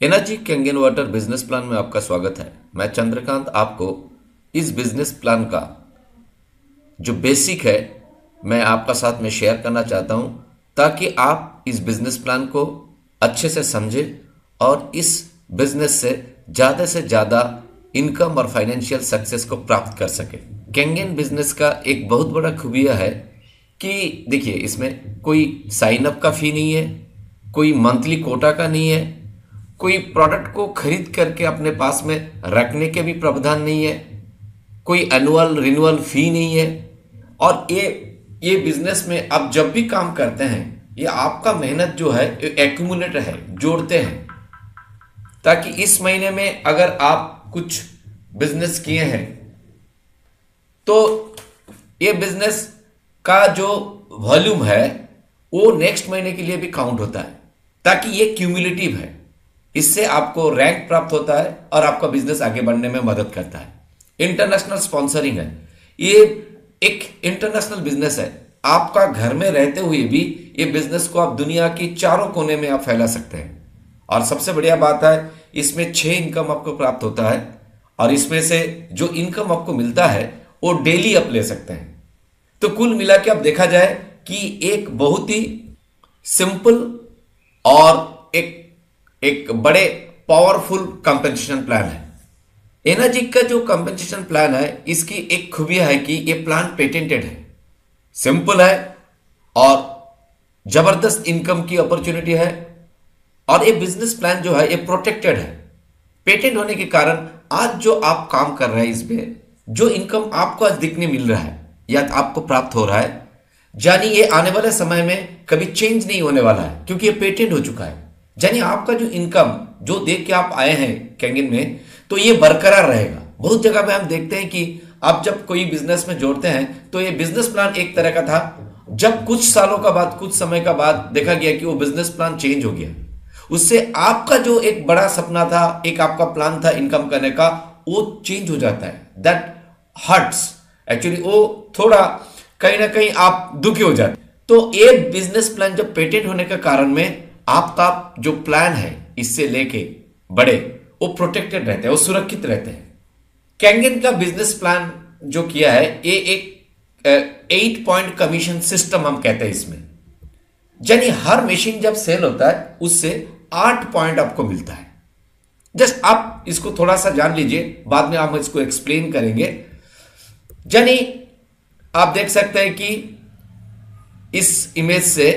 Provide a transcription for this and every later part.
Energy Kangen water business plan में आपका स्वागत है। मैं चंद्रकांत आपको इस बिजनेस प्लान का जो बेसिक है मैं आपका साथ में शेयर करना चाहता हूं, ताकि आप इस बिजनेस प्लान को अच्छे से समझें और इस बिजनेस से ज़्यादा इनकम और फाइनेंशियल सक्सेस को प्राप्त कर सके। कैंगन बिजनेस का एक बहुत बड़ा खूबिया है कि देखिए, इसमें कोई साइन अप का फी नहीं है, कोई मंथली कोटा का नहीं है, कोई प्रोडक्ट को खरीद करके अपने पास में रखने के भी प्रावधान नहीं है, कोई एनुअल रिन्यूअल फी नहीं है। और ये बिजनेस में आप जब भी काम करते हैं, ये आपका मेहनत जो है एक्यूमुलेट है, जोड़ते हैं, ताकि इस महीने में अगर आप कुछ बिजनेस किए हैं तो ये बिजनेस का जो वॉल्यूम है वो नेक्स्ट महीने के लिए भी काउंट होता है, ताकि ये क्यूमुलेटिव है। इससे आपको रैंक प्राप्त होता है और आपका बिजनेस आगे बढ़ने में मदद करता है। इंटरनेशनल स्पॉन्सरिंग है, ये एक इंटरनेशनल बिजनेस है। आपका घर में रहते हुए भी ये बिजनेस को आप दुनिया की चारों कोने में आप फैला सकते हैं। और सबसे बढ़िया बात है, इसमें 6 इनकम आपको प्राप्त होता है और इसमें से जो इनकम आपको मिलता है वो डेली आप ले सकते हैं। तो कुल मिला के आप देखा जाए कि एक बहुत ही सिंपल और एक बड़े पावरफुल कंपेंसेशन प्लान है। एनर्जी का जो कंपेंसेशन प्लान है, इसकी एक खूबिया है कि ये प्लान पेटेंटेड है, सिंपल है और जबरदस्त इनकम की अपॉर्चुनिटी है। और ये बिजनेस प्लान जो है ये प्रोटेक्टेड है। पेटेंट होने के कारण आज जो आप काम कर रहे हैं, इसमें जो इनकम आपको आज दिखने मिल रहा है या आपको प्राप्त हो रहा है, यानी ये आने वाले समय में कभी चेंज नहीं होने वाला है, क्योंकि ये पेटेंट हो चुका है। यानी आपका जो इनकम जो देख के आप आए हैं कैंगन में, तो ये बरकरार रहेगा। बहुत जगह पे हम देखते हैं कि आप जब कोई बिजनेस में जोड़ते हैं तो ये बिजनेस प्लान एक तरह का था, जब कुछ सालों का बाद, कुछ समय का बाद देखा गया कि वो बिजनेस प्लान चेंज हो गया। उससे आपका जो एक बड़ा सपना था, एक आपका प्लान था इनकम करने का, वो चेंज हो जाता है। दैट हर्ट्स एक्चुअली, वो थोड़ा कहीं ना कहीं आप दुखी हो जाते। तो ये बिजनेस प्लान जब पेटेंट होने के कारण में आपका जो प्लान है इससे लेके बड़े, वो प्रोटेक्टेड रहते हैं, वो सुरक्षित रहते हैं। कैंगन का बिजनेस प्लान जो किया है, ये एक 8 पॉइंट कमीशन सिस्टम हम कहते हैं इसमें। यानी हर मशीन जब सेल होता है उससे 8 पॉइंट आपको मिलता है। जस्ट आप इसको थोड़ा सा जान लीजिए, बाद में हम इसको एक्सप्लेन करेंगे। यानी आप देख सकते हैं कि इस इमेज से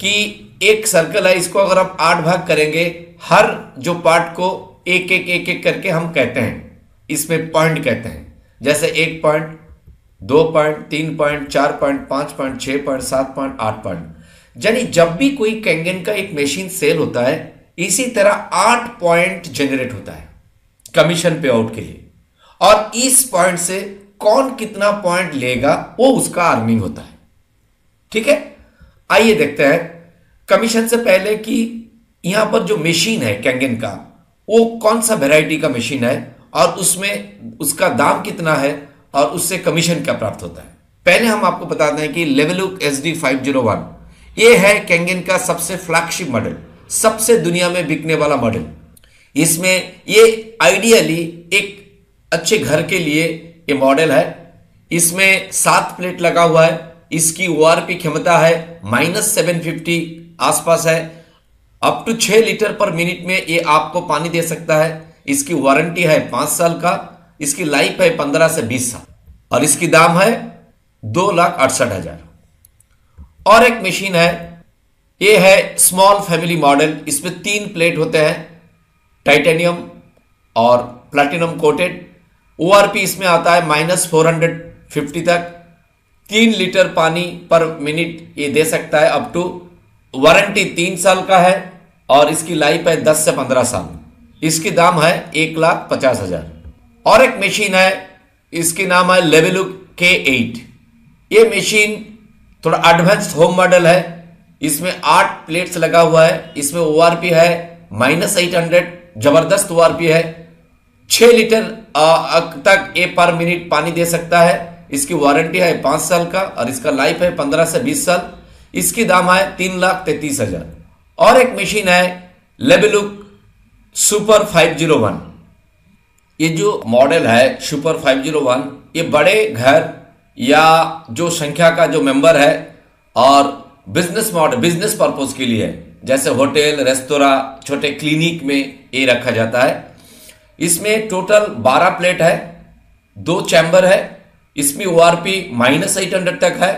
कि एक सर्कल है, इसको अगर आप 8 भाग करेंगे, हर जो पार्ट को एक एक करके हम कहते हैं, इसमें पॉइंट कहते हैं। जैसे 1 point, 2 point, 3 point, 4 point, 5 point, 6 point, 7 point, 8 point. यानी जब भी कोई कैंगन का एक मशीन सेल होता है, इसी तरह 8 पॉइंट जनरेट होता है कमीशन पे आउट के लिए। और इस पॉइंट से कौन कितना पॉइंट लेगा वो उसका अर्निंग होता है। ठीक है, आइए देखते हैं कमीशन से पहले कि यहां पर जो मशीन है कैंगन का, वो कौन सा वैरायटी का मशीन है और उसमें उसका दाम कितना है और उससे कमीशन क्या प्राप्त होता है। पहले हम आपको बताते हैं कि लेवलुक SD501 ये है कैंगन का सबसे फ्लैगशिप मॉडल, सबसे दुनिया में बिकने वाला मॉडल। इसमें ये आइडियली एक अच्छे घर के लिए ये मॉडल है। इसमें 7 प्लेट लगा हुआ है। इसकी ORP क्षमता है -750 आसपास है। Up to 6 litre per minute में ये आपको पानी दे सकता है। इसकी वारंटी है 5 साल का। इसकी लाइफ है 15 से 20 साल और इसकी दाम है 2,68,000। और एक मशीन है, ये है स्मॉल फैमिली मॉडल। इसमें 3 प्लेट होते हैं, टाइटेनियम और प्लैटिनम कोटेड। ORP इसमें आता है -450 तक। 3 लीटर पानी पर मिनट ये दे सकता है अप टू। वारंटी 3 साल का है और इसकी लाइफ है 10 से 15 साल। इसकी दाम है 1,50,000। और एक मशीन है, इसकी नाम है लेवलुक K8। ये मशीन थोड़ा एडवांस्ड होम मॉडल है। इसमें 8 प्लेट्स लगा हुआ है। इसमें ORP है -800, जबरदस्त ORP है। 6 लीटर तक ये पर मिनट पानी दे सकता है। इसकी वारंटी है 5 साल का और इसका लाइफ है 15 से 20 साल। इसकी दाम है 3,33,000। और एक मशीन है लेवलुक सुपर 501, ये जो मॉडल है सुपर 501, ये बड़े घर या जो संख्या का जो मेंबर है और बिजनेस मॉडल, बिजनेस पर्पज के लिए है, जैसे होटल, रेस्तोरां, छोटे क्लिनिक में ये रखा जाता है। इसमें टोटल 12 प्लेट है, 2 चैम्बर है, इसमें ORP -800 तक है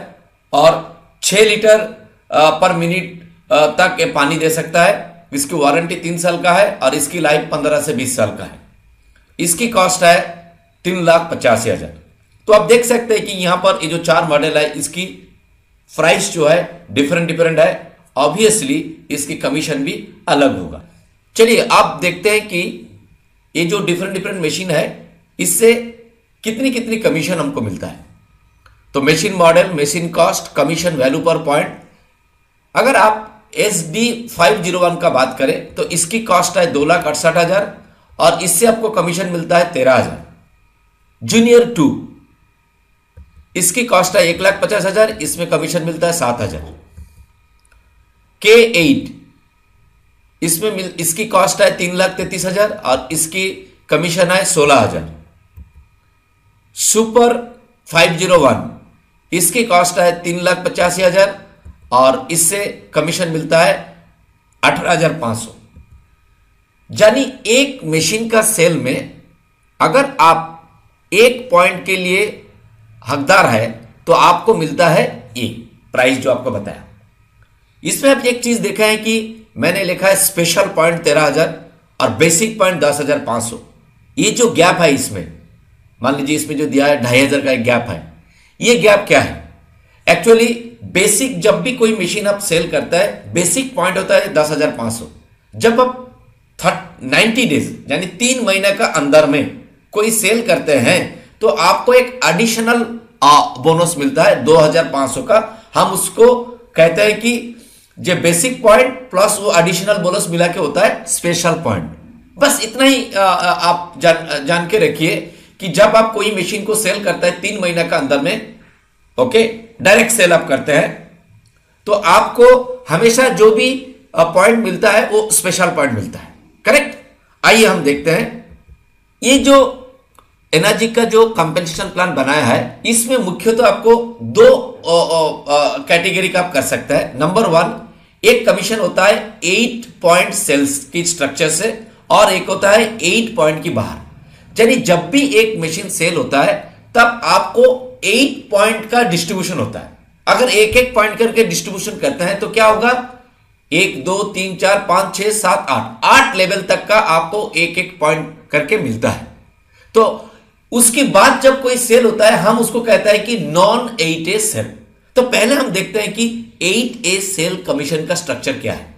और 6 लीटर पर मिनट तक ये पानी दे सकता है। इसकी वारंटी 3 साल का है और इसकी लाइफ 15 से 20 साल का है। इसकी कॉस्ट है 3,85,000। तो आप देख सकते हैं कि यहां पर ये जो 4 मॉडल है इसकी प्राइस जो है डिफरेंट है। ऑब्वियसली इसकी कमीशन भी अलग होगा। चलिए आप देखते हैं कि ये जो डिफरेंट मशीन है इससे कितनी कमीशन हमको मिलता है। तो machine model, machine cost, commission, value पर पॉइंट। अगर आप SD 501 का बात करें तो इसकी कॉस्ट है 2,68,000 और इससे आपको कमीशन मिलता है 13,000। जूनियर 2 इसकी कॉस्ट है 1,50,000, इसमें कमीशन मिलता है 7,000। K8 इसकी कॉस्ट है 3,33,000 और इसकी कमीशन है 16,000। सुपर 501 इसकी कॉस्ट है 3,85,000 और इससे कमीशन मिलता है 18,500। यानी एक मशीन का सेल में अगर आप 1 पॉइंट के लिए हकदार है तो आपको मिलता है ये प्राइस जो आपको बताया। इसमें आप एक चीज देखा है कि मैंने लिखा है स्पेशल पॉइंट 13,000 और बेसिक पॉइंट 10,500। ये जो गैप है इसमें, मान लीजिए इसमें जो दिया है 2,500 का एक गैप है। ये गैप क्या है? एक्चुअली बेसिक, जब भी कोई मशीन आप सेल करता है बेसिक पॉइंट होता है 10,500। जब आप 90 डेज यानी 3 महीने का अंदर में कोई सेल करते हैं तो आपको एक एडिशनल बोनस मिलता है 2,500 का। हम उसको कहते हैं कि जो बेसिक पॉइंट प्लस वो एडिशनल बोनस मिला के होता है स्पेशल पॉइंट। बस इतना ही आप जान के रखिए कि जब आप कोई मशीन को सेल करता है 3 महीने का अंदर में, ओके, डायरेक्ट सेल आप करते हैं तो आपको हमेशा जो भी पॉइंट मिलता है वो स्पेशल पॉइंट मिलता है। करेक्ट। आइए हम देखते हैं ये जो एनर्जी का जो कंपेंसेशन प्लान बनाया है इसमें मुख्य तो आपको 2 कैटेगरी का आप कर सकते हैं। नंबर 1, एक कमीशन होता है 8 पॉइंट सेल्स की स्ट्रक्चर से और एक होता है 8 पॉइंट की बाहर। यानी जब भी एक मशीन सेल होता है तब आपको 8 पॉइंट का डिस्ट्रीब्यूशन होता है। अगर एक पॉइंट करके डिस्ट्रीब्यूशन करते हैं तो क्या होगा? 1 2 3 4 5 6 7 8 लेवल तक का आपको एक पॉइंट करके मिलता है। तो उसके बाद जब कोई सेल होता है हम उसको कहता है कि नॉन 8A सेल। तो पहले हम देखते हैं कि 8A सेल कमीशन का स्ट्रक्चर क्या है।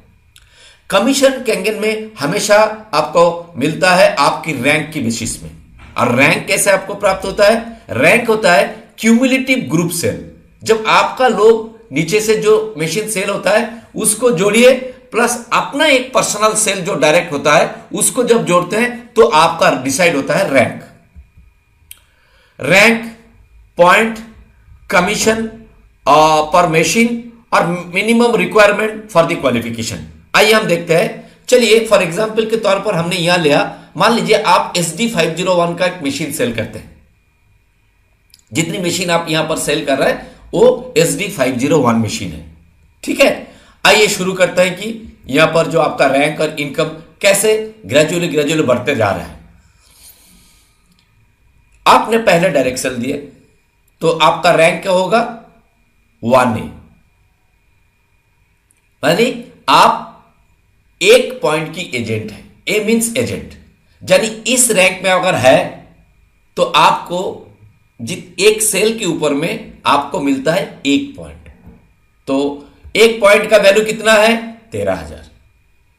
कमीशन कैंगन में हमेशा आपको मिलता है आपकी रैंक की बेसिस में। और रैंक कैसे आपको प्राप्त होता है? रैंक होता है क्यूमुलेटिव ग्रुप सेल। जब आपका लोग नीचे से जो मशीन सेल होता है उसको जोड़िए प्लस अपना एक पर्सनल सेल जो डायरेक्ट होता है उसको जब जोड़ते हैं तो आपका डिसाइड होता है रैंक। रैंक, पॉइंट, कमीशन पर मशीन और minimum requirement for the qualification. आइए हम देखते हैं। चलिए फॉर एग्जांपल के तौर पर हमने यहां लिया, मान लीजिए आप SD 501 का एक मशीन सेल करते हैं। जितनी मशीन आप यहां पर सेल कर रहे हैं वो SD 501 मशीन है। ठीक है। आइए शुरू करते हैं कि यहां पर जो आपका रैंक और इनकम कैसे ग्रेजुअली बढ़ते जा रहा है। आपने पहले डायरेक्ट सेल दिए तो आपका रैंक क्या होगा? 1A। यानी आप 1 पॉइंट की एजेंट है। ए मींस एजेंट। यानी इस रैंक में अगर है तो आपको एक सेल के ऊपर में आपको मिलता है 1 पॉइंट। तो 1 पॉइंट का वैल्यू कितना है? 13,000।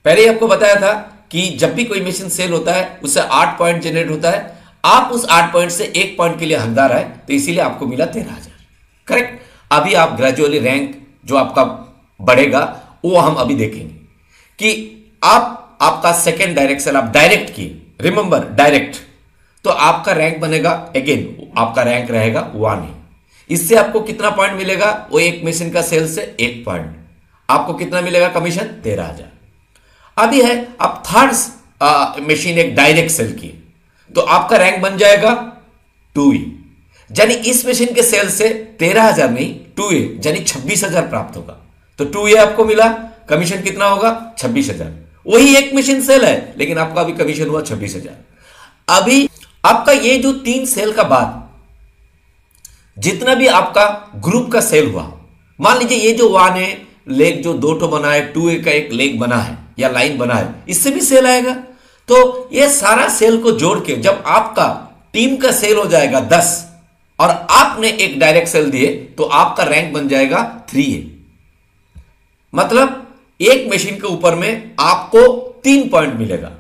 पहले ही आपको बताया था कि जब भी कोई मशीन सेल होता है उससे 8 पॉइंट जनरेट होता है। आप उस 8 पॉइंट से 1 पॉइंट के लिए हकदार है तो इसीलिए आपको मिला 13,000। करेक्ट। अभी आप ग्रेजुअली रैंक जो आपका बढ़ेगा वो हम अभी देखेंगे कि आपका सेकेंड डायरेक्ट सेल आप डायरेक्ट किए, रिमेंबर डायरेक्ट, तो आपका रैंक बनेगा, अगेन आपका रैंक रहेगा 1A। इससे आपको कितना पॉइंट मिलेगा? वो एक मशीन का सेल से 1 पॉइंट। आपको कितना मिलेगा कमीशन? 13,000। अभी है आप थर्ड मशीन एक डायरेक्ट सेल की है, तो आपका रैंक बन जाएगा 2A। यानी इस मशीन के सेल से 13,000 नहीं 2A यानी 26,000 प्राप्त होगा। तो 2A आपको मिला, कमीशन कितना होगा 26,000। वही एक मशीन सेल है लेकिन आपका अभी कमीशन हुआ 26,000। अभी आपका ये जो 3 सेल का बाद जितना भी आपका ग्रुप का सेल हुआ, मान लीजिए ये जो 1 है लेग जो 2 ठो बना है, 2A का एक लेग बना है या लाइन बना है, इससे भी सेल आएगा। तो ये सारा सेल को जोड़ के जब आपका टीम का सेल हो जाएगा 10 और आपने एक डायरेक्ट सेल दिए तो आपका रैंक बन जाएगा 3A। मतलब एक मशीन के ऊपर में आपको 3 पॉइंट मिलेगा।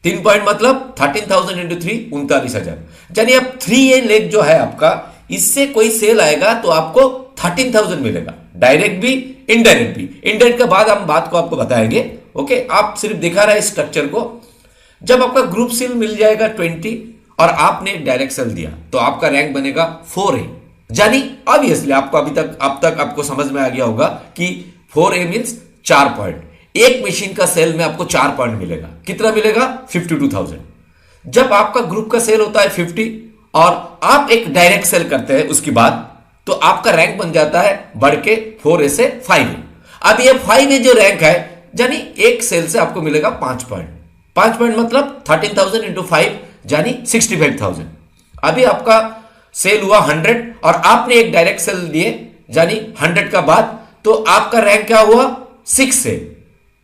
3 पॉइंट मतलब 13,000 इंटू 3 39,000। यानी अब 3A लेग जो है आपका, इससे कोई सेल आएगा तो आपको 13,000 मिलेगा, डायरेक्ट भी इनडायरेक्ट भी। इनडायरेक्ट के बाद हम बात को आपको बताएंगे। ओके, आप सिर्फ दिखा रहे हैं स्ट्रक्चर को। जब आपका ग्रुप सेल मिल जाएगा 20 और आपने डायरेक्ट सेल दिया तो आपका रैंक बनेगा 4A। यानी ऑब्वियसली आपको अब तक आपको समझ में आ गया होगा कि 4A मींस 4 पॉइंट। एक मशीन का सेल में आपको 4 पॉइंट मिलेगा। कितना मिलेगा 52,000। जब आपका ग्रुप का सेल होता है 50 और आप एक डायरेक्ट सेल करते हैं उसके बाद, तो आपका रैंक बन जाता है बढ़ के 4A से 5A। अब ये 5A जो रैंक है, यानी एक सेल से आपको मिलेगा 5 पॉइंट। 5 पॉइंट मतलब 13,000 इंटू 5 यानी 65,000। अभी आपका सेल हुआ 100 और आपने एक डायरेक्ट सेल दिए यानी 100 का बाद, तो आपका रैंक क्या हुआ 6 से।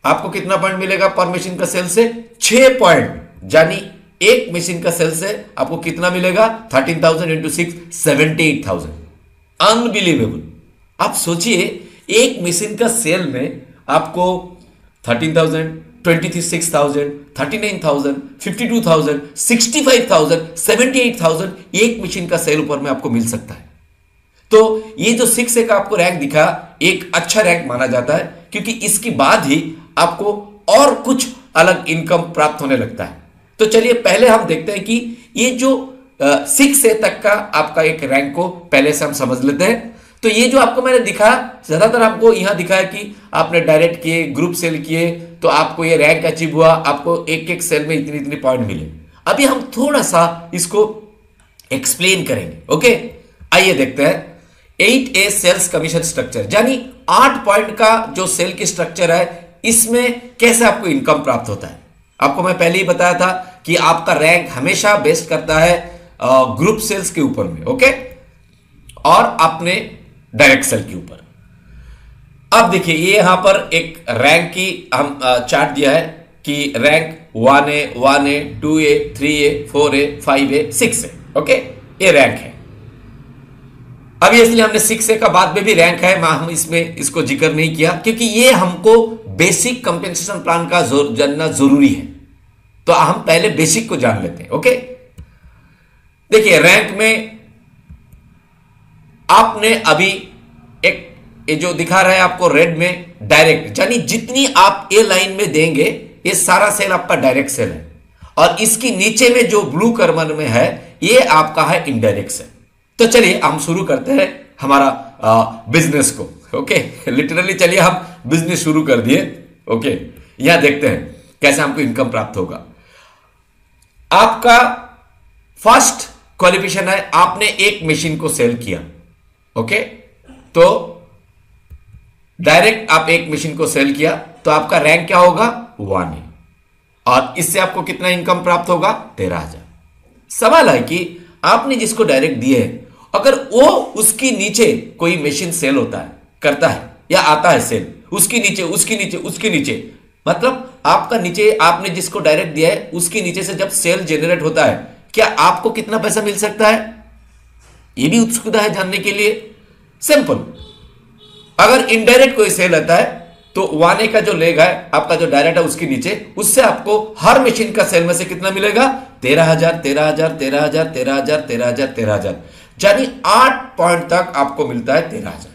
आपको कितना पॉइंट मिलेगा पर मशीन का सेल से 6 पॉइंट। यानी एक मशीन का सेल से आपको कितना मिलेगा 13,000 इंटू 6 78,000। अनबिलीवेबल। आप सोचिए एक मशीन का सेल में आपको 13,000, 26,000, 39,000, 52,000, 65,000, 78,000 एक मशीन का सेल ऊपर में आपको मिल सकता है। तो ये जो 6A का आपको रैंक दिखा एक अच्छा रैंक माना जाता है, क्योंकि इसके बाद ही आपको और कुछ अलग इनकम प्राप्त होने लगता है। तो चलिए पहले हम देखते हैं कि ये जो 6A तक का आपका एक रैंक को पहले से हम समझ लेते हैं। तो ये जो आपको मैंने दिखा, ज्यादातर आपको यहां दिखा है कि आपने डायरेक्ट किए, ग्रुप सेल किए, तो आपको ये रैंक अचीव हुआ, आपको एक एक सेल में इतनी इतनी पॉइंट मिले। अभी हम थोड़ा सा इसको एक्सप्लेन करेंगे। ओके, आइए देखते हैं 8A सेल्स कमीशन स्ट्रक्चर, यानी 8 पॉइंट का जो सेल की स्ट्रक्चर है, इसमें कैसे आपको इनकम प्राप्त होता है। आपको मैं पहले ही बताया था कि आपका रैंक हमेशा बेस्ड करता है ग्रुप सेल्स के ऊपर में। ओके, और अपने डायरेक्ट सेल के ऊपर। अब देखिए ये यहां पर एक रैंक की हम चार्ट दिया है कि rank 1A, 1A, 2A, 3A, 4A, 5A, 6A। Okay, ये रैंक है। अभी इसलिए हमने 6A का बाद में भी रैंक है, हम इसमें इसको जिक्र नहीं किया क्योंकि ये हमको बेसिक कंपेंसेशन प्लान का जानना जरूरी है। तो हम पहले बेसिक को जान लेते हैं। ओके, देखिए रैंक में आपने अभी एक ये जो दिखा रहा है आपको रेड में डायरेक्ट, यानी जितनी आप ए लाइन में देंगे ये सारा सेल आपका डायरेक्ट सेल है, और इसकी नीचे में जो ब्लू कलर में है ये आपका है इनडायरेक्ट सेल। तो चलिए हम शुरू करते हैं हमारा बिजनेस को। ओके, लिटरली चलिए हम बिजनेस शुरू कर दिए। ओके, यहां देखते हैं कैसे हमको इनकम प्राप्त होगा। आपका फर्स्ट क्वालिफिकेशन है आपने एक मशीन को सेल किया। ओके, तो डायरेक्ट आप एक मशीन को सेल किया तो आपका रैंक क्या होगा 1A, और इससे आपको कितना इनकम प्राप्त होगा 13,000। सवाल है कि आपने जिसको डायरेक्ट दिए अगर वो उसकी नीचे कोई मशीन सेल होता है, करता है या आता है सेल, उसकी नीचे उसकी नीचे उसके नीचे, मतलब आपका नीचे आपने जिसको डायरेक्ट दिया है उसके नीचे से जब सेल जनरेट होता है, क्या आपको कितना पैसा मिल सकता है, ये भी उत्सुकता है जानने के लिए। सिंपल, अगर इनडायरेक्ट कोई सेल आता है तो 1A का जो लेग है आपका जो डायरेक्ट है उसके नीचे, उससे आपको हर मशीन का सेल में से कितना मिलेगा 13,000, 13,000, 13,000, 13,000, 13,000, 13,000, यानी 8 पॉइंट तक आपको मिलता है 13,000।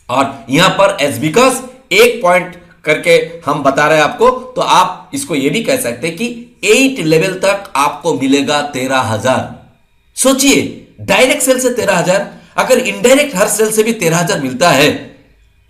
और यहां पर एज बिकॉज एक पॉइंट करके हम बता रहे हैं आपको, तो आप इसको यह भी कह सकते हैं कि 8 लेवल तक आपको मिलेगा 13,000। सोचिए डायरेक्ट सेल से 13,000, अगर इनडायरेक्ट हर सेल से भी 13,000 मिलता है,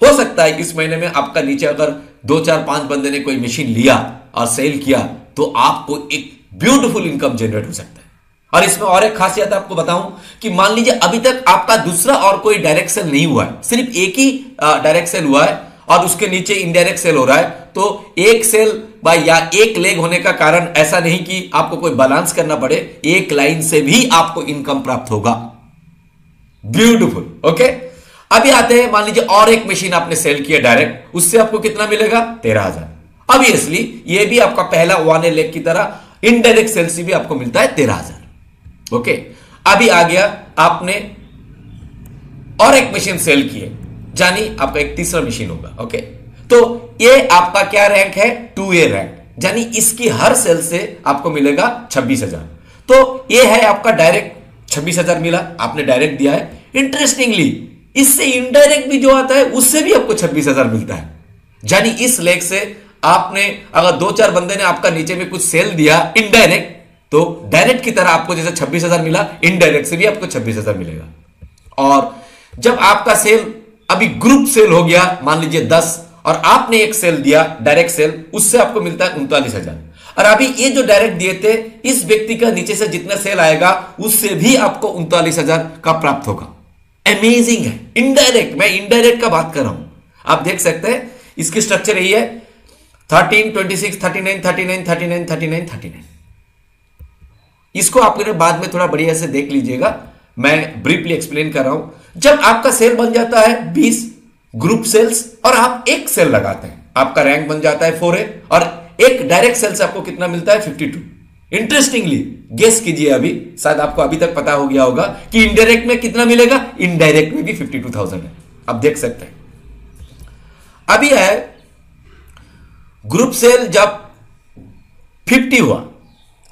हो सकता है इस महीने में आपका नीचे अगर दो चार पांच बंदे ने कोई मशीन लिया और सेल किया तो आपको एक ब्यूटीफुल इनकम जनरेट हो सकता है। और इसमें और एक खासियत आपको बताऊं कि मान लीजिए अभी तक आपका दूसरा और कोई डायरेक्ट सेल नहीं हुआ है, सिर्फ एक ही डायरेक्ट सेल हुआ है और उसके नीचे इनडायरेक्ट सेल हो रहा है, तो एक सेल या एक लेग होने का कारण ऐसा नहीं कि आपको कोई बैलेंस करना पड़े, एक लाइन से भी आपको इनकम प्राप्त होगा। ब्यूटीफुल। ओके, अभी आते हैं, मान लीजिए और एक मशीन आपने सेल किया डायरेक्ट, उससे आपको कितना मिलेगा? 13,000। ऑब्वियसली ये भी आपका पहला वन ए लेग की तरह इनडायरेक्ट सेल से भी आपको मिलता है 13,000। ओके, अभी आ गया आपने और एक मशीन सेल किए, जानी आपका एक तीसरा मशीन होगा। ओके, तो ये आपका क्या रैंक है? 2A रैंक, यानी इसकी हर सेल से आपको मिलेगा 26,000। तो ये है आपका डायरेक्ट 26,000 मिला, आपने डायरेक्ट दिया है। इंटरेस्टिंगली इससे इनडायरेक्ट भी जो आता है उससे भी आपको 26,000 मिलता है, यानी इस लेग से आपने अगर दो चार बंदे ने आपका नीचे में कुछ सेल दिया इनडायरेक्ट, तो डायरेक्ट की तरह आपको जैसे 26,000 मिला, इनडायरेक्ट से भी आपको 26,000 मिलेगा। और जब आपका सेल अभी ग्रुप सेल हो गया, मान लीजिए 10, और आपने एक सेल दिया डायरेक्ट सेल, उससे आपको मिलता है 39,000। और अभी ये जो डायरेक्ट दिए थे, इस व्यक्ति का नीचे से जितना सेल आएगा उससे भी आपको 39,000 का प्राप्त होगा। अमेजिंग है। इनडायरेक्ट, मैं इनडायरेक्ट का बात कर रहा हूं, आप देख सकते हैं इसकी स्ट्रक्चर यही है, 13, 26, 39, 39, 39, 39, 39। इसको आप बाद में थोड़ा बढ़िया से देख लीजिएगा, मैं ब्रीफली एक्सप्लेन कर रहा हूं। जब आपका सेल बन जाता है 20 ग्रुप सेल्स और आप एक सेल लगाते हैं, आपका रैंक बन जाता है 4A, और एक डायरेक्ट सेल से आपको कितना मिलता है? 52। इंटरेस्टिंगली गेस कीजिए, अभी शायद आपको अभी तक पता हो गया होगा कि इनडायरेक्ट में कितना मिलेगा, इनडायरेक्ट में भी 52,000 है। आप देख सकते हैं अभी है ग्रुप सेल जब 50 हुआ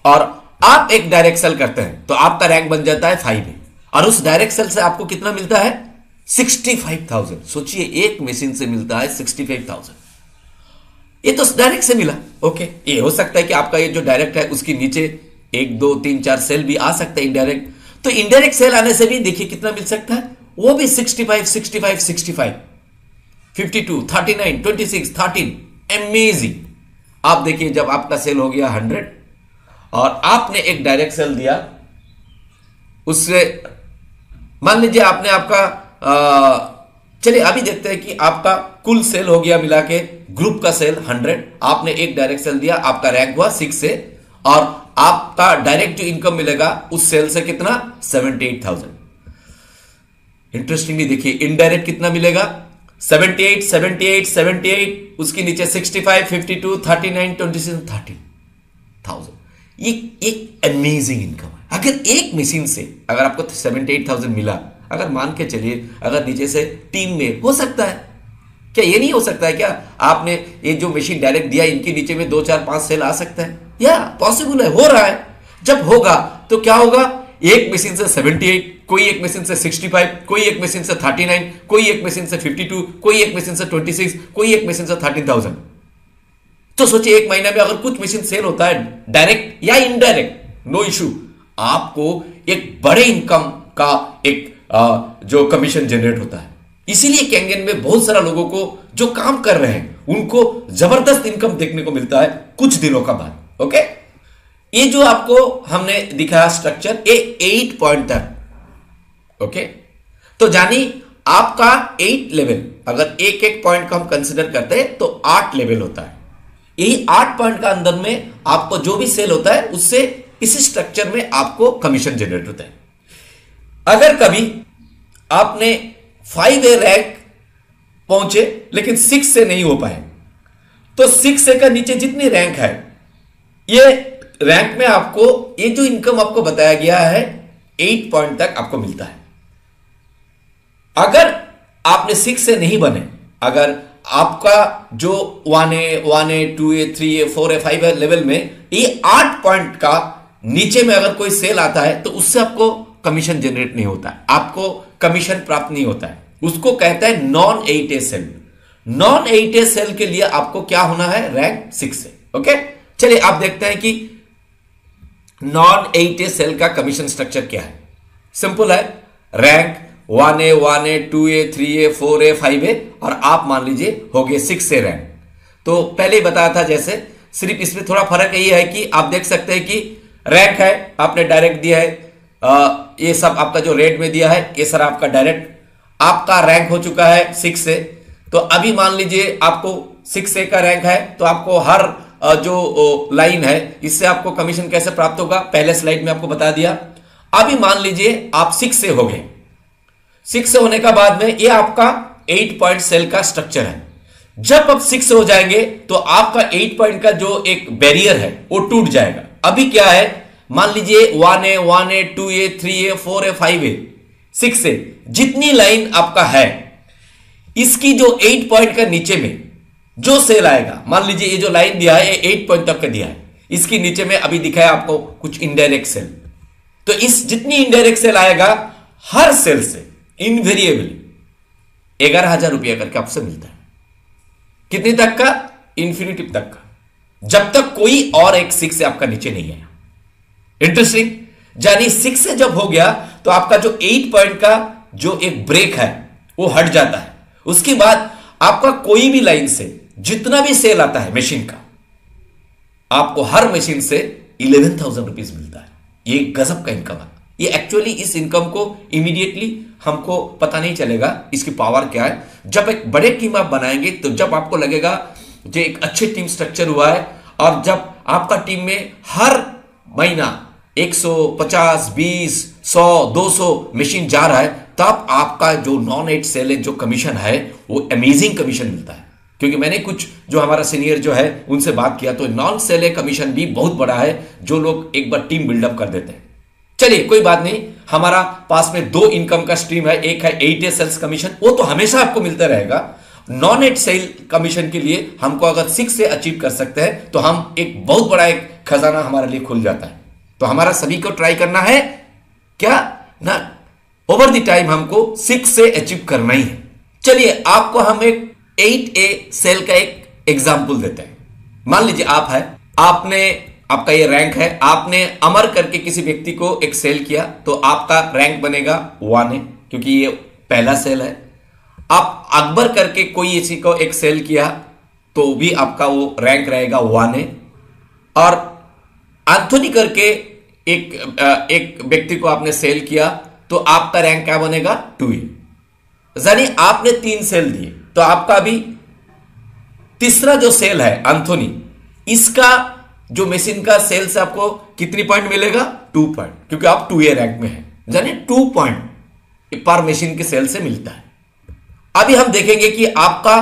और आप एक डायरेक्ट सेल करते हैं तो आपका रैंक बन जाता है 5A, और उस डायरेक्ट सेल से आपको कितना मिलता है? 65,000। सोचिए एक मशीन से मिलता है 65,000, ये तो डायरेक्ट से मिला। ओके, ये हो सकता है कि आपका ये जो डायरेक्ट है उसके नीचे 1, 2, 3, 4 सेल भी आ सकता है इनडायरेक्ट, तो इनडायरेक्ट सेल आने से भी देखिए कितना मिल सकता है, वो भी 65, 65, 65, 52, 39, 26, 13। अमेजिंग। आप देखिए जब आपका सेल हो गया 100 और आपने एक डायरेक्ट सेल दिया, उससे मान लीजिए आपने आपका चलिए अभी देखते हैं कि आपका कुल सेल हो गया मिला के, ग्रुप का सेल 100, आपने एक डायरेक्ट सेल दिया, आपका रैंक हुआ 6A, और आपका डायरेक्ट जो इनकम मिलेगा उस सेल से कितना? 78,000। इंटरेस्टिंगली देखिए इनडायरेक्ट कितना मिलेगा? 78, 78, 78, उसके नीचे 65, 52, 39, 27, 30,000। ये एक अमेजिंग इनकम है। अगर एक मशीन से अगर आपको 78,000 मिला, अगर मान के चलिए अगर नीचे से टीम में हो सकता है, क्या ये नहीं हो सकता है क्या आपने ये जो मशीन डायरेक्ट दिया इनके नीचे में 2, 4, 5 सेल आ सकता है? या पॉसिबल है, हो रहा है। जब होगा तो क्या होगा? एक मशीन से 78, कोई एक मशीन से 65, कोई एक मशीन से 39, कोई एक मशीन से 52, कोई एक मशीन से 26, कोई एक मशीन से 13,000। तो सोचिए एक महीने में अगर कुछ मशीन सेल होता है डायरेक्ट या इनडायरेक्ट, नो इशू, आपको एक बड़े इनकम का एक जो कमीशन जनरेट होता है। इसीलिए कैंगन में बहुत सारा लोगों को जो काम कर रहे हैं उनको जबरदस्त इनकम देखने को मिलता है कुछ दिनों का बाद। ओके, ये जो आपको हमने दिखाया स्ट्रक्चर, ये 8 पॉइंट तक। ओके, तो जानी आपका 8 लेवल, अगर एक एक पॉइंट को हम कंसिडर करते हैं तो 8 लेवल होता है। यही 8 पॉइंट का अंदर में आपको जो भी सेल होता है उससे इसी स्ट्रक्चर में आपको कमीशन जनरेट होता है। अगर कभी आपने 5A रैंक पहुंचे लेकिन 6 से नहीं हो पाए, तो 6A का नीचे जितनी रैंक है, ये रैंक में आपको ये जो इनकम आपको बताया गया है 8 पॉइंट तक आपको मिलता है। अगर आपने 6 से नहीं बने, अगर आपका जो 1A, 1A, 2A, 3A, 4A, 5A level में ये 8 पॉइंट का नीचे में अगर कोई सेल आता है तो उससे आपको कमीशन जनरेट नहीं होता है, आपको कमीशन प्राप्त नहीं होता है। उसको कहता है non 8A cell. Non 8A cell के लिए आपको क्या होना है? रैंक 6 से। ओके, चलिए आप देखते हैं कि नॉन 8A सेल का कमीशन स्ट्रक्चर क्या है। सिंपल है, rank 1A, 2A, 3A, 4A, 5A, और आप मान लीजिए हो गए 6A रैंक। तो पहले ही बताया था जैसे, सिर्फ इसमें थोड़ा फर्क ये है कि आप देख सकते हैं कि रैंक है आपने डायरेक्ट दिया है, ये सब आपका जो रेड में दिया है ये सर आपका डायरेक्ट आपका रैंक हो चुका है 6 से। तो अभी मान लीजिए आपको 6 से का रैंक है, तो आपको हर जो लाइन है इससे आपको कमीशन कैसे प्राप्त होगा पहले स्लाइड में आपको बता दिया। अभी मान लीजिए आप 6 से हो गए, 6 से होने का बाद में ये आपका 8 पॉइंट सेल का स्ट्रक्चर है। जब आप 6 से हो जाएंगे तो आपका 8 पॉइंट का जो एक बैरियर है वो टूट जाएगा। अभी क्या है, मान लीजिए 1A 1A 2A 3A 4A 5A 6A जितनी लाइन आपका है, इसकी जो 8 पॉइंट का नीचे में जो सेल आएगा, मान लीजिए ये जो लाइन दिया है ये 8 पॉइंट तक का दिया है, इसकी नीचे में अभी दिखाया आपको कुछ इनडायरेक्ट सेल। तो इस जितनी इनडायरेक्ट सेल आएगा हर सेल से इनवेरिएबली 11,000 रुपया करके आपसे मिलता है। कितने तक का? इंफिनिटिव तक का, जब तक कोई और एक 6 से आपका नीचे नहीं आया। इंटरेस्टिंग, यानी 6 से जब हो गया तो आपका जो 8 पॉइंट का जो एक ब्रेक है वो हट जाता है। उसके बाद आपका कोई भी लाइन से जितना भी सेल आता है मशीन का, आपको हर मशीन से 11,000 रुपीज मिलता है। ये गजब का इनकम है। ये एक्चुअली इस इनकम को इमीडिएटली हमको पता नहीं चलेगा इसकी पावर क्या है। जब एक बड़े टीम आप बनाएंगे तो जब आपको लगेगा जो एक अच्छी टीम स्ट्रक्चर हुआ है, और जब आपका टीम में हर महीना 150 20 100 200 मशीन जा रहा है, तब आपका जो नॉन एट सेल जो कमीशन है वो अमेजिंग कमीशन मिलता है। क्योंकि मैंने कुछ जो हमारा सीनियर जो है उनसे बात किया तो नॉन सेल कमीशन भी बहुत बड़ा है, जो लोग एक बार टीम बिल्डअप कर देते हैं। चलिए कोई बात नहीं, हमारा पास में 2 इनकम का स्ट्रीम है, एक है 8A सेल्स कमीशन, वो तो हमेशा आपको मिलता रहेगा। नॉन एट सेल कमीशन के लिए हमको अगर 6 से अचीव कर सकते हैं तो हम एक बहुत बड़ा एक खजाना हमारे लिए खुल जाता है। तो हमारा सभी को ट्राई करना है क्या ना, ओवर द टाइम हमको 6 से अचीव करना ही है। चलिए आपको हम एक 8A सेल का एक एग्जांपल देते हैं। मान लीजिए आप है, आपने आपका ये रैंक है, आपने अमर करके किसी व्यक्ति को एक सेल किया तो आपका रैंक बनेगा 1A, क्योंकि ये पहला सेल है। आप अकबर करके कोई किसी को एक सेल किया तो भी आपका वो रैंक रहेगा 1A, और एंथोनी करके एक व्यक्ति को आपने सेल किया तो आपका रैंक क्या बनेगा 2A। यानी आपने 3 सेल दिए तो आपका भी तीसरा जो सेल है एंथोनी, इसका जो मशीन का सेल से आपको कितनी पॉइंट मिलेगा? 2 पॉइंट, क्योंकि आप 2A रैंक में हैं। यानी 2 पॉइंट पर मशीन के सेल से मिलता है। अभी हम देखेंगे कि आपका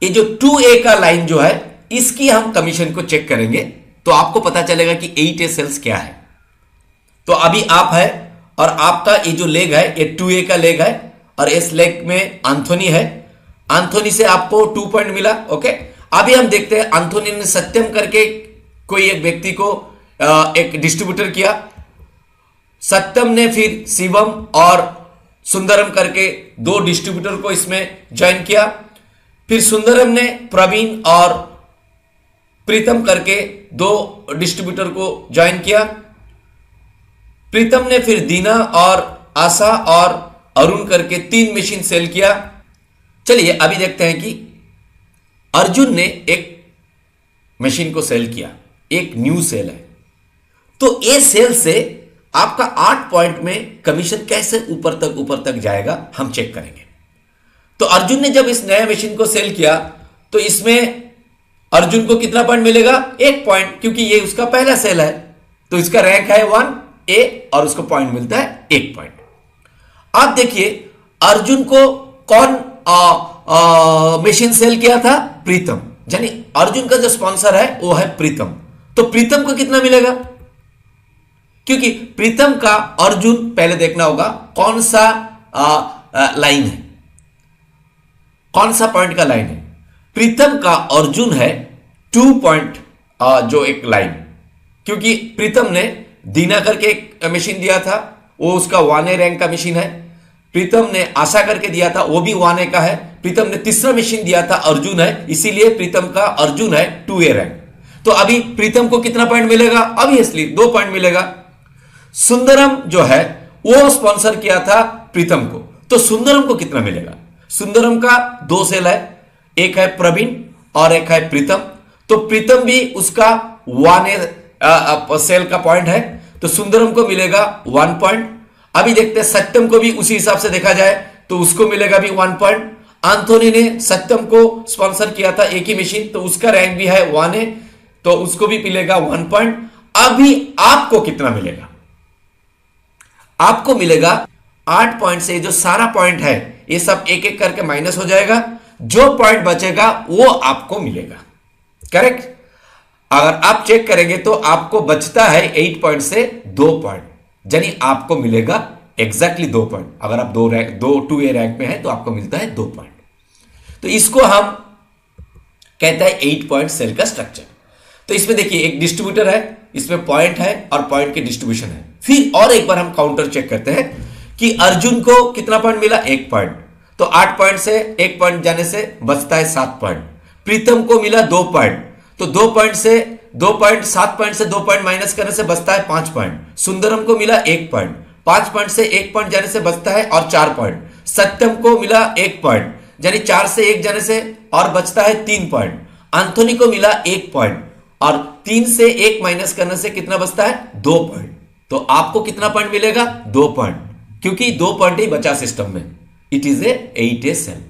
ये जो 2A का लाइन जो है इसकी हम कमीशन को चेक करेंगे तो आपको पता चलेगा कि 8A सेल्स क्या है। तो अभी आप है और आपका ये जो लेग है ये 2A का लेग है, और इस लेग में एंथोनी है। एंथोनी से आपको 2 पॉइंट मिला। ओके, अभी हम देखते हैं एंथोनी ने सत्यम करके कोई एक व्यक्ति को एक डिस्ट्रीब्यूटर किया, सत्यम ने फिर शिवम और सुंदरम करके 2 डिस्ट्रीब्यूटर को इसमें ज्वाइन किया, फिर सुंदरम ने प्रवीण और प्रीतम करके 2 डिस्ट्रीब्यूटर को ज्वाइन किया, प्रीतम ने फिर दीना और आशा और अरुण करके 3 मशीन सेल किया। चलिए अभी देखते हैं कि अर्जुन ने एक मशीन को सेल किया, एक न्यू सेल है। तो ये सेल से आपका 8 पॉइंट में कमीशन कैसे ऊपर तक जाएगा हम चेक करेंगे। तो अर्जुन ने जब इस नए मशीन को सेल किया तो इसमें अर्जुन को कितना पॉइंट मिलेगा? 1 पॉइंट, क्योंकि ये उसका पहला सेल है तो इसका रैंक है 1A और उसको पॉइंट मिलता है 1 पॉइंट। आप देखिए अर्जुन को कौन मशीन सेल किया था? प्रीतम। यानी अर्जुन का जो स्पॉन्सर है वो है प्रीतम। तो प्रीतम को कितना मिलेगा? क्योंकि प्रीतम का अर्जुन पहले देखना होगा कौन सा लाइन है, कौन सा पॉइंट का लाइन है। प्रीतम का अर्जुन है 2 पॉइंट जो एक लाइन, क्योंकि प्रीतम ने दीना करके एक मशीन दिया था, वो उसका 1A रैंक का मशीन है। प्रीतम ने आशा करके दिया था, वो भी 1A का है। प्रीतम ने तीसरा मशीन दिया था अर्जुन है, इसीलिए प्रीतम का अर्जुन है 2A रैंक। तो अभी प्रीतम को कितना पॉइंट मिलेगा? ऑब्वियसली 2 पॉइंट मिलेगा। सुंदरम जो है वो स्पॉन्सर किया था प्रीतम को, तो सुंदरम को कितना मिलेगा? सुंदरम का 2 सेल है, एक है प्रवीण और एक है प्रीतम। तो प्रीतम भी उसका 1 सेल का पॉइंट है, तो सुंदरम को मिलेगा 1 पॉइंट। अभी देखते हैं सत्यम को भी उसी हिसाब से देखा जाए तो उसको मिलेगा भी 1 पॉइंट। एंथोनी ने सत्यम को स्पॉन्सर किया था एक ही मशीन, तो उसका रैंक भी है 1 है, तो उसको भी मिलेगा 1 पॉइंट। अभी आपको कितना मिलेगा? आपको मिलेगा 8 पॉइंट से जो सारा पॉइंट है ये सब एक एक करके माइनस हो जाएगा, जो पॉइंट बचेगा वो आपको मिलेगा। करेक्ट? अगर आप चेक करेंगे तो आपको बचता है 8 पॉइंट से 2 पॉइंट, यानी आपको मिलेगा एग्जैक्टली 2 पॉइंट। अगर आप 2A रैंक में है तो आपको मिलता है 2 पॉइंट। तो इसको हम कहते हैं 8 पॉइंट सेल का स्ट्रक्चर। तो इसमें देखिए एक डिस्ट्रीब्यूटर है, इसमें पॉइंट है और पॉइंट की डिस्ट्रीब्यूशन है। फिर और एक बार हम काउंटर चेक करते हैं कि अर्जुन को कितना पॉइंट मिला? 1 पॉइंट। तो 8 पॉइंट से 1 पॉइंट जाने से बचता है 7 पॉइंट। प्रीतम को मिला 2 पॉइंट, तो 2 पॉइंट से 7 पॉइंट से 2 पॉइंट माइनस करने से बचता है 5 पॉइंट। सुंदरम को मिला 1 पॉइंट, 5 पॉइंट से 1 पॉइंट जाने से बचता है और 4 पॉइंट। सत्यम को मिला 1 पॉइंट, यानी 4 से 1 जाने से और बचता है 3 पॉइंट। एंथोनी को मिला 1 पॉइंट और 3 से 1 माइनस करने से कितना बचता है? 2 पॉइंट। तो आपको कितना पॉइंट मिलेगा? 2 पॉइंट, क्योंकि 2 पॉइंट ही बचा सिस्टम में। It is a 8A cell.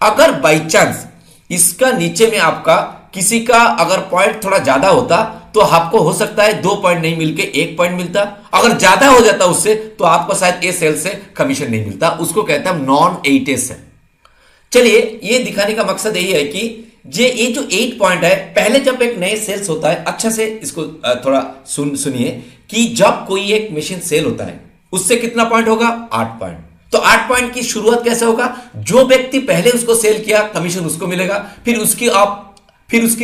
अगर बाई चांस इसका नीचे में आपका किसी का अगर पॉइंट थोड़ा ज्यादा होता तो आपको हो सकता है 2 पॉइंट नहीं मिलके 1 पॉइंट मिलता। अगर ज्यादा हो जाता उससे तो आपको शायद ए सेल से कमीशन नहीं मिलता, उसको कहते हैं नॉन 8A सेल। चलिए, ये दिखाने का मकसद यही है कि ये जो 8 पॉइंट है, पहले जब एक नए सेल्स होता है, अच्छा से इसको थोड़ा सुनिए कि जब कोई एक मशीन सेल होता है उससे कितना पॉइंट होगा? 8 पॉइंट। तो 8 पॉइंट की शुरुआत कैसे होगा? जो व्यक्ति पहले उसको सेल किया कमीशन उसको मिलेगा, फिर उसकी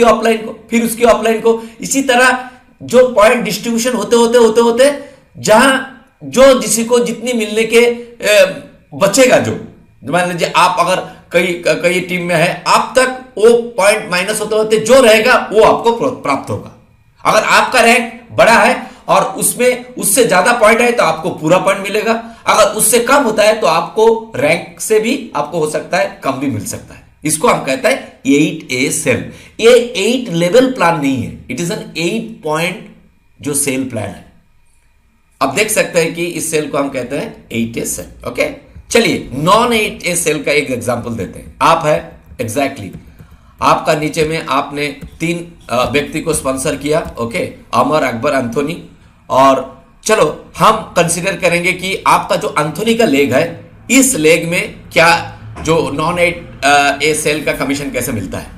ऑफलाइन को, फिर उसकी ऑफलाइन को, इसी तरह जो पॉइंट डिस्ट्रीब्यूशन होते जहां जो जिसी को जितनी मिलने के बचेगा, जो मान लीजिए आप अगर कई टीम में है, आप तक वो पॉइंट माइनस होते जो रहेगा वो आपको प्राप्त होगा। अगर आपका रैंक बड़ा है और उसमें उससे ज्यादा पॉइंट है तो आपको पूरा पॉइंट मिलेगा। अगर उससे कम होता है तो आपको रैंक से भी आपको हो सकता है कम भी मिल सकता है। इसको हम कहते हैं 8A सेल। ये 8 लेवल प्लान नहीं है, इट इज एन 8 पॉइंट जो सेल प्लान है। अब देख सकते हैं कि इस सेल को हम कहते हैं 8A सेल। ओके, चलिए नॉन 8A सेल का एक एग्जांपल देते हैं। आप है एग्जैक्टली आपका नीचे में आपने 3 व्यक्ति को स्पॉन्सर किया, ओके, अमर, अकबर, एंथोनी। और चलो हम कंसीडर करेंगे कि आपका जो एंथोनी का लेग है, इस लेग में क्या जो नॉन 8A सेल का कमीशन कैसे मिलता है।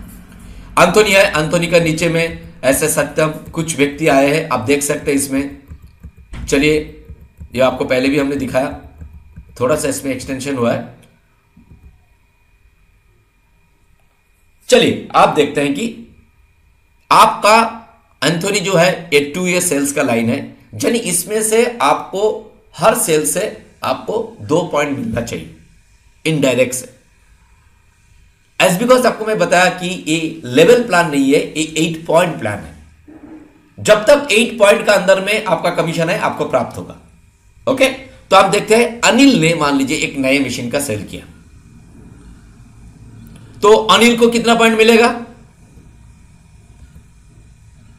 एंथोनी है, एंथोनी का नीचे में ऐसे सत्यम कुछ व्यक्ति आए हैं, आप देख सकते हैं इसमें। चलिए, ये आपको पहले भी हमने दिखाया, थोड़ा सा इसमें एक्सटेंशन हुआ है। चलिए आप देखते हैं कि आपका एंथोनी जो है ये 2A सेल्स का लाइन है, यानी इसमें से आपको हर सेल से आपको 2 पॉइंट मिलना चाहिए इनडायरेक्ट से। एज बिकॉज आपको मैं बताया कि ये लेवल प्लान नहीं है, ये 8 पॉइंट प्लान है। जब तक 8 पॉइंट का अंदर में आपका कमीशन है आपको प्राप्त होगा। ओके, तो आप देखते हैं अनिल ने मान लीजिए एक नए मशीन का सेल किया, तो अनिल को कितना पॉइंट मिलेगा?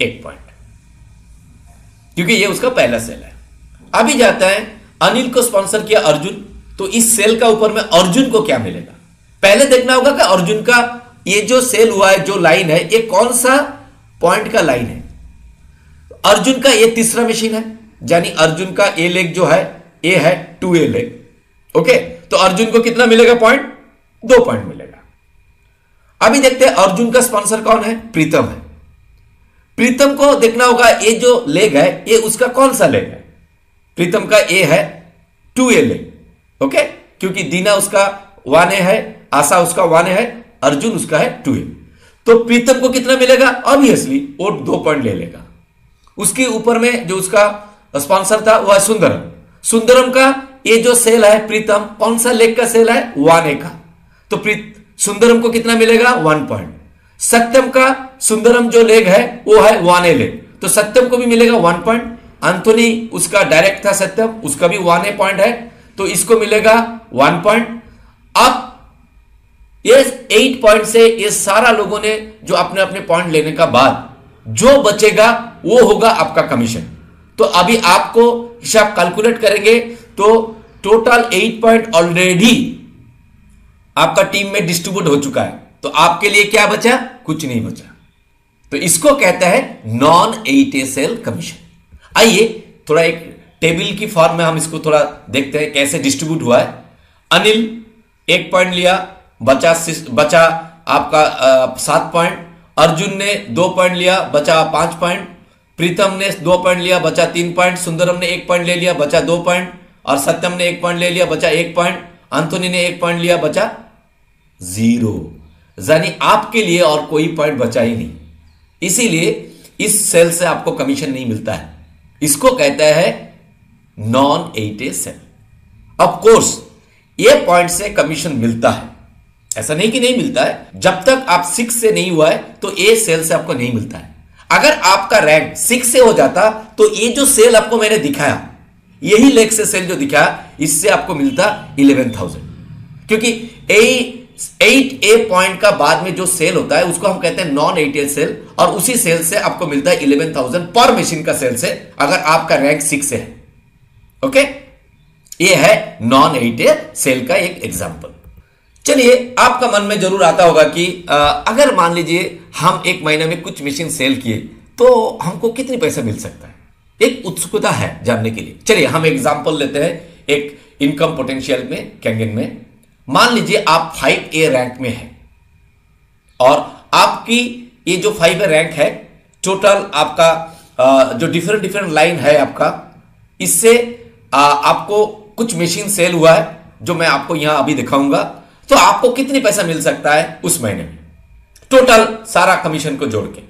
1 पॉइंट, क्योंकि ये उसका पहला सेल है। अभी जाता है अनिल को स्पॉन्सर किया अर्जुन, तो इस सेल का ऊपर में अर्जुन को क्या मिलेगा? पहले देखना होगा कि अर्जुन का ये जो सेल हुआ है, जो लाइन है, ये कौन सा पॉइंट का लाइन है। अर्जुन का ये तीसरा मशीन है, यानी अर्जुन का ए लेग जो है ये है 2A लेग। ओके, तो अर्जुन को कितना मिलेगा पॉइंट? 2 पॉइंट मिलेगा। अभी देखते हैं अर्जुन का स्पॉन्सर कौन है? प्रीतम है। प्रीतम को देखना होगा ये जो लेग है ये उसका कौन सा लेग है। प्रीतम का ए है 2A लेग। ओके, क्योंकि दीना उसका 1A है, आशा उसका 1A है, अर्जुन उसका है 2A। तो प्रीतम को कितना मिलेगा? ऑब्वियसली वो 2 पॉइंट ले लेगा। उसके ऊपर में जो उसका स्पॉन्सर था वह सुंदरम। सुंदरम का ये जो सेल है प्रीतम, कौन सा लेग का सेल है? 1A का। तो सुंदरम को कितना मिलेगा? 1 पॉइंट। सत्यम का सुंदरम जो लेग है वो है 1A लेग, तो सत्यम को भी मिलेगा 1 पॉइंट। एंथोनी उसका डायरेक्ट था सत्यम, उसका भी 1A पॉइंट है, तो इसको मिलेगा 1 पॉइंट। अब ये 8 पॉइंट से ये सारा लोगों ने जो अपने अपने पॉइंट लेने का बाद जो बचेगा वो होगा आपका कमीशन। तो अभी आपको हिसाब कैलकुलेट करेंगे तो टोटल 8 पॉइंट ऑलरेडी आपका टीम में डिस्ट्रीब्यूट हो चुका है, तो आपके लिए क्या बचा? कुछ नहीं बचा। तो इसको कहता है नॉन 8A सेल कमीशन। आइए थोड़ा एक टेबल की फॉर्म में हम इसको थोड़ा देखते हैं कैसे डिस्ट्रीब्यूट हुआ है। अनिल 1 पॉइंट लिया, बचा आपका 7 पॉइंट। अर्जुन ने 2 पॉइंट लिया, बचा 5 पॉइंट। प्रीतम ने 2 पॉइंट लिया, बचा 3 पॉइंट। सुंदरम ने 1 पॉइंट ले लिया, बचा 2 पॉइंट। और सत्यम ने 1 पॉइंट ले लिया, बचा 1 पॉइंट। अंथोनी ने 1 पॉइंट लिया, बचा 0। यानी आपके लिए और कोई पॉइंट बचा ही नहीं, इसीलिए इस सेल से आपको कमीशन नहीं मिलता है। इसको कहता है non 8A cell. Of course ये पॉइंट से कमीशन मिलता है, ऐसा नहीं कि नहीं मिलता है। जब तक आप 6 से नहीं हुआ है तो ए सेल से आपको नहीं मिलता है। अगर आपका रैंक 6 से हो जाता तो ये जो सेल आपको मैंने दिखाया, यही लेग से सेल जो दिखाया, इससे आपको मिलता 11,000। क्योंकि 8A पॉइंट का बाद में जो सेल होता है उसको हम कहते हैं नॉन 8A सेल, और उसी सेल से आपको मिलता है 11,000 पर मशीन का सेल से, अगर आपका रैंक 6 से है। ओके, ये है नॉन 8A सेल का एक एग्जांपल। चलिए, आपका मन में जरूर आता होगा कि अगर मान लीजिए हम 1 महीने में कुछ मशीन सेल किए तो हमको कितने पैसे मिल सकता है। एक उत्सुकता है जानने के लिए। चलिए हम एग्जांपल लेते हैं एक इनकम पोटेंशियल में, कैंगन में। मान लीजिए आप 5A रैंक में है और आपकी ये जो 5A रैंक है, टोटल आपका जो डिफरेंट लाइन है आपका, इससे आपको कुछ मशीन सेल हुआ है जो मैं आपको यहां अभी दिखाऊंगा। तो आपको कितने पैसा मिल सकता है उस महीने में, टोटल सारा कमीशन को जोड़ के।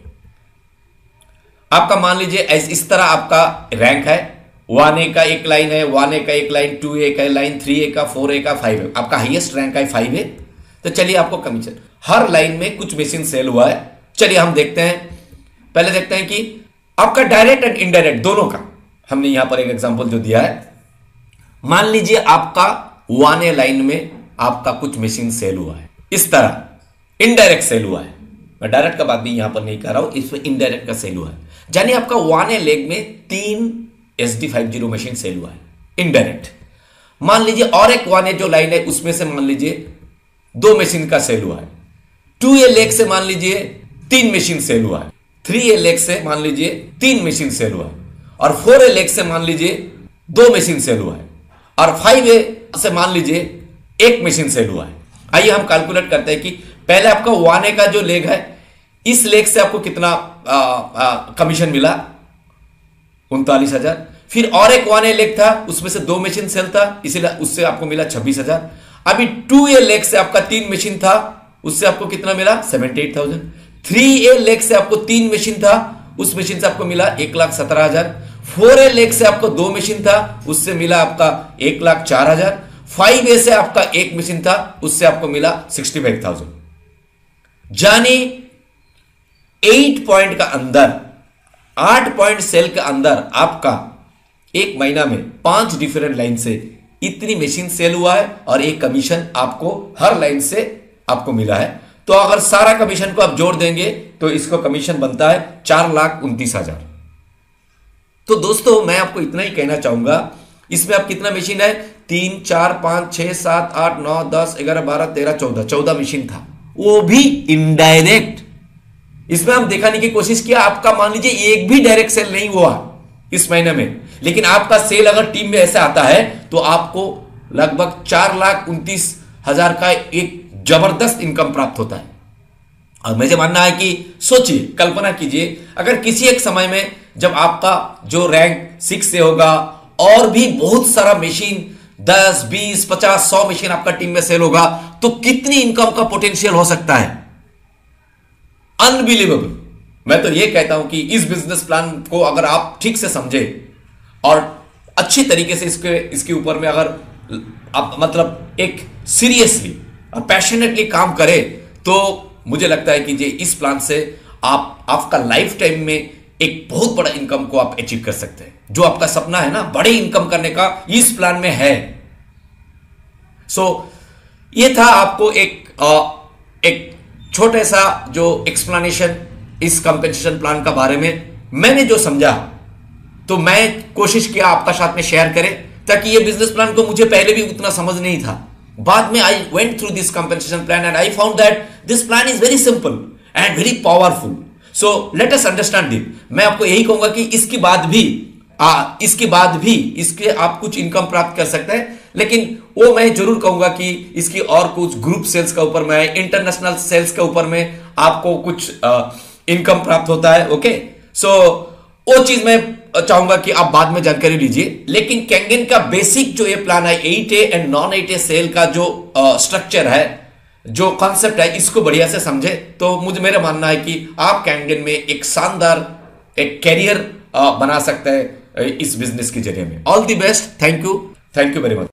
आपका मान लीजिए इस तरह आपका रैंक है। 1A का एक लाइन है, 1A का एक लाइन, 2A का लाइन, 3A का, 4A का, 5A। आपका हाईएस्ट रैंक है 5A। तो चलिए आपको कमीशन हर लाइन में कुछ मशीन सेल हुआ है। चलिए हम देखते हैं, पहले देखते हैं कि आपका डायरेक्ट एंड इनडायरेक्ट दोनों का। हमने यहां पर एक एग्जांपल जो दिया है, मान लीजिए आपका 1A लाइन में आपका कुछ मशीन सेल हुआ है, इस तरह इनडायरेक्ट सेल हुआ है। मैं डायरेक्ट का बात भी यहां पर नहीं कर रहा हूं, इसमें इनडायरेक्ट का सेल हुआ है। यानी आपका 1A लेग में 3 SD50 मशीन सेल हुआ है इनडायरेक्ट। मान लीजिए और एक 1A जो लाइन है उसमें से मान लीजिए 2 मशीन का सेल हुआ है। 2A लेग से मान लीजिए 3 मशीन सेल हुआ है। 3A लेग से मान लीजिए 3 मशीन सेल हुआ है। और 4A लेग से मान लीजिए 2 मशीन सेल हुआ है। और 5A से मान लीजिए 1 मशीन सेल हुआ है। आइए हम कैलकुलेट करते हैं कि पहले आपका 1A का जो लेग है, इस लेग से आपको कितना कमीशन मिला, 39,000। फिर और एक 1A लेग था, उसमें से 2 मशीन सेल था, इसीलिए उससे आपको मिला 26,000। अभी 2A लेग से आपका 3 मशीन था, उससे आपको कितना मिला, 78,000। 3A लेग से आपको 3 मशीन था, उस मशीन से आपको मिला 1,17,000। 4A लेग से आपको 2 मशीन था, उससे मिला आपका 1,04,000। 5A से आपका 1 मशीन था, उससे आपको मिला 65,000। जानी 8 पॉइंट का अंदर, 8 पॉइंट सेल के अंदर आपका एक महीना में 5 डिफरेंट लाइन से इतनी मशीन सेल हुआ है और एक कमीशन आपको हर लाइन से आपको मिला है। तो अगर सारा कमीशन को आप जोड़ देंगे तो इसको कमीशन बनता है 4,29,000। तो दोस्तों मैं आपको इतना ही कहना चाहूंगा, इसमें आप कितना मशीन है, 3, 4, 5, 6, 7, 8, 9, 10, 11, 12, 13, 14 मशीन था, वो भी इनडायरेक्ट। इसमें हम दिखाने की कोशिश किया, आपका मान लीजिए एक भी डायरेक्ट सेल नहीं हुआ इस महीने में, लेकिन आपका सेल अगर टीम में ऐसा आता है तो आपको लगभग 4,29,000 का एक जबरदस्त इनकम प्राप्त होता है। और मुझे मानना है कि सोचिए, कल्पना कीजिए, अगर किसी एक समय में जब आपका जो रैंक 6 से होगा और भी बहुत सारा मशीन 10, 20, 50, 100 मशीन आपका टीम में सेल होगा, तो कितनी इनकम का पोटेंशियल हो सकता है, अनबिलीवेबल। मैं तो यह कहता हूं कि इस बिजनेस प्लान को अगर आप ठीक से समझे और अच्छी तरीके से इसके ऊपर में अगर आप मतलब एक सीरियसली और पैशनेटली काम करें, तो मुझे लगता है कि ये इस प्लान से आपका लाइफ टाइम में एक बहुत बड़ा इनकम को आप अचीव कर सकते हैं। जो आपका सपना है ना बड़े इनकम करने का, इस प्लान में है। ये था आपको एक एक छोटे सा जो एक्सप्लेनेशन इस कंपेंसेशन प्लान का बारे में मैंने जो समझा, तो मैं कोशिश किया आपका साथ में शेयर करें, ताकि ये बिजनेस प्लान को मुझे पहले भी उतना समझ नहीं था। बाद में I went through this compensation plan and I found that this plan is very simple and very powerful. So let us understand it. मैं आपको यही कहूंगा कि इसके बाद भी इसके आप कुछ इनकम प्राप्त कर सकते हैं, लेकिन वो मैं जरूर कहूंगा कि इसकी और कुछ ग्रुप सेल्स के ऊपर में, इंटरनेशनल सेल्स के ऊपर में आपको कुछ इनकम प्राप्त होता है। ओके, सो वो चीज मैं चाहूंगा कि आप बाद में जानकारी लीजिए। लेकिन कैंगन का बेसिक जो ये प्लान है, 8A and non 8A cell का जो स्ट्रक्चर है, जो कॉन्सेप्ट है, इसको बढ़िया से समझे तो मेरा मानना है कि आप कैंगन में एक शानदार एक कैरियर बना सकते हैं इस बिजनेस के जरिए में। All the best, thank you very much.